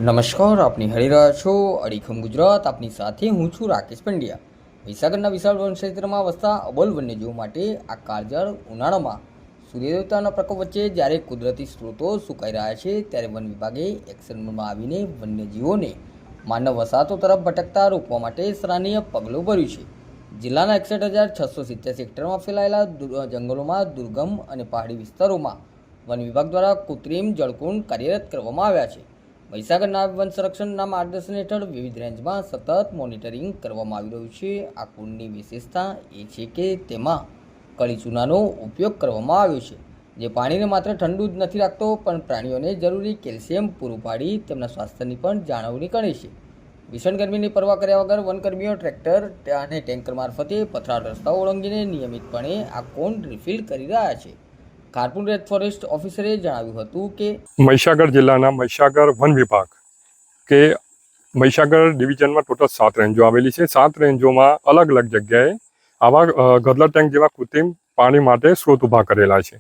નમસ્કાર, આપની હરી રહ્યા છો અડીખમ ગુજરાત. આપની સાથે હું છું રાકેશ પંડ્યા. મહીસાગરના વિશાળ વન ક્ષેત્રમાં વસતા અબોલ વન્યજીવો માટે આ કાળઝાળ ઉનાળામાં સૂર્યદેવતાના પ્રકોપ વચ્ચે જ્યારે કુદરતી સ્ત્રોતો સુકાઈ રહ્યા છે, ત્યારે વન વિભાગે એક્શનમાં આવીને વન્યજીવોને માનવ વસાહતો તરફ ભટકતા રોકવા માટે સરાહનીય પગલું ભર્યું છે. જિલ્લાના 61,687 હેક્ટરમાં ફેલાયેલા જંગલોમાં દુર્ગમ અને પહાડી વિસ્તારોમાં વન વિભાગ દ્વારા કૃત્રિમ જળકુંડ કાર્યરત કરવામાં આવ્યા છે. મહીસાગર નાયબ વન સંરક્ષણના માર્ગદર્શન હેઠળ વિવિધ રેન્જમાં સતત મોનિટરિંગ કરવામાં આવી રહ્યું છે. આ કુંડની વિશેષતા એ છે કે તેમાં કળી ચૂનાનો ઉપયોગ કરવામાં આવ્યો છે, જે પાણીને માત્ર ઠંડુ જ નથી રાખતો, પણ પ્રાણીઓને જરૂરી કેલ્શિયમ પૂરું પાડી તેમના સ્વાસ્થ્યની પણ જાળવણી કરે છે. ભીષણ ગરમીની પરવા કર્યા વગર વનકર્મીઓ ટ્રેક્ટર અને ટેન્કર મારફતે પથરાળ રસ્તાઓ ઓળંગીને નિયમિતપણે આ કુંડ રિફિલ કરી રહ્યા છે. ખારપુર રેન્જ ફોરેસ્ટ ઓફિસરે જણાવ્યું હતું કે મહીસાગર જિલ્લાના મહીસાગર વન વિભાગ કે મહીસાગર ડિવિઝનમાં ટોટલ 7 રેન્જો આવેલી છે. 7 રેન્જોમાં અલગ અલગ જગ્યાએ આવા ગદલા ટેન્ક જેવા કૃત્રિમ પાણી માટે સ્ત્રોત ઊભા કરેલા છે.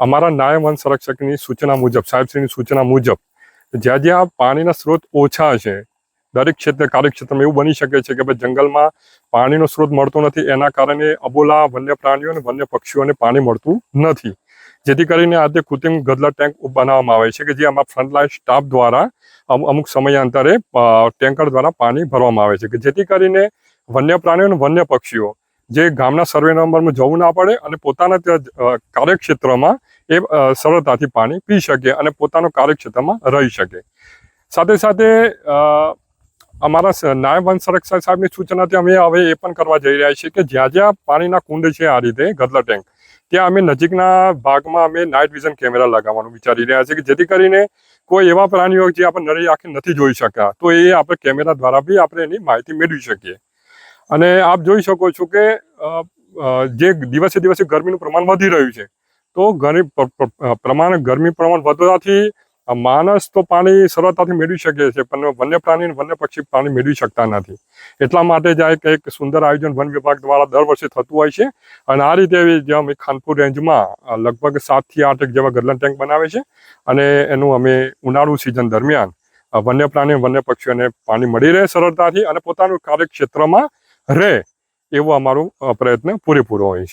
અમારા નાયબ વન સંરક્ષકની સૂચના મુજબ, સાહેબશ્રીની સૂચના મુજબ જ્યાં જ્યાં પાણીના સ્ત્રોત ઓછા છે, દરેક કાર્યક્ષેત્રમાં એવું બની શકે છે કે ભાઈ જંગલમાં પાણીનો સ્ત્રોત મળતો નથી, એના કારણે અબોલા વન્ય પ્રાણીઓ અને વન્ય પક્ષીઓને પાણી મળતું નથી. જેથી કરીને આજે કૃત્રિમ ગદલા ટેન્ક બનાવવામાં આવે છે કે જે આમાં ફ્રન્ટલાઇન સ્ટાફ દ્વારા અમુક સમયાંતરે ટેન્કર દ્વારા પાણી ભરવામાં આવે છે કે જેથી કરીને વન્ય પ્રાણીઓ અને વન્ય પક્ષીઓ જે ગામના સર્વે નંબરમાં જવું ના પડે અને પોતાના કાર્યક્ષેત્રમાં એ સરળતાથી પાણી પી શકે અને પોતાનો કાર્યક્ષેત્રમાં રહી શકે. સાથે સાથે અમારા નાયબ વન સંરક્ષક સાહેબની સૂચનાથી અમે હવે એ પણ કરવા જઈ રહ્યા છીએ કે જ્યાં જ્યાં પાણીના કુંડ છે, આ રીતે ગદલા ટેન્ક, ત્યાં અમે નજીકના ભાગમાં અમે નાઇટ વિઝન કેમેરા લગાવવાનું વિચારી રહ્યા છીએ કે જેથી કરીને કોઈ એવા પ્રાણીઓ જે આપણે નરી આંખે નથી જોઈ શકતા, તો એ આપણે કેમેરા દ્વારા બી આપણે એની માહિતી મેળવી શકીએ. અને આપ જોઈ શકો છો કે જે દિવસે દિવસે ગરમીનું પ્રમાણ વધી રહ્યું છે, તો ગરમી પ્રમાણ વધવાથી માણસ તો પાણી સરળતાથી મેળવી શકે છે, પણ વન્ય પ્રાણી અને વન્ય પક્ષી પાણી મેળવી શકતા નથી. એટલા માટે જ એક સુંદર આયોજન વન વિભાગ દ્વારા દર વર્ષે થતું હોય છે. અને આ રીતે જ્યાં ખાનપુર રેન્જમાં લગભગ 7 થી 8 જેવા ગદલા ટેન્ક બનાવે છે અને એનું અમે ઉનાળુ સિઝન દરમિયાન વન્ય પ્રાણી અને વન્ય પક્ષીઓને પાણી મળી રહે સરળતાથી અને પોતાનું કાર્યક્ષેત્રમાં રહે એવો અમારો પ્રયત્ન પૂરેપૂરો હોય છે.